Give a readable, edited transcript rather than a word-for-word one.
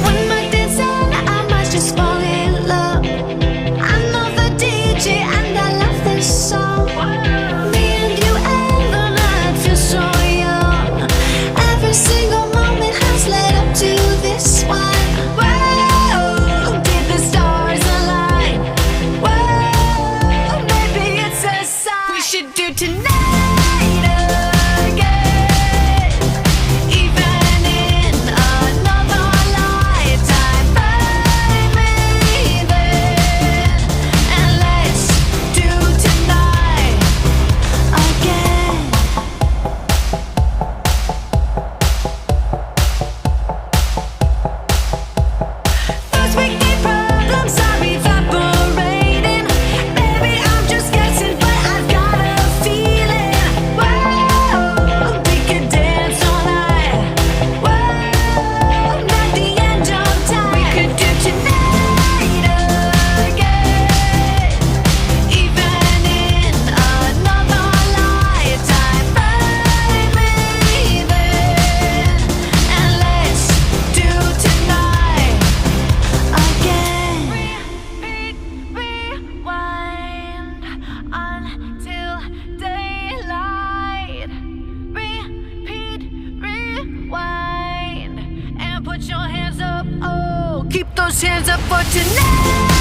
When my day's done, I might just fall in love. I know the DJ and I love this song. Me and you and the night feel so young. Every single moment has led up to this one. Whoa, did the stars align? Whoa, maybe it's a sign. We should do tonight again, even in another lifetime. Find me there, and let's do tonight again. First weekday problems are evaporating. Maybe I'm just guessing, but I've got a feeling. Whoa, we could dance all night. Whoa, not the end of time. We could do tonight again, even in another lifetime. Find me there, and let's do tonight again. Rewind until daylight. Repeat, rewind, and put your hands up. Oh, keep those hands up for tonight.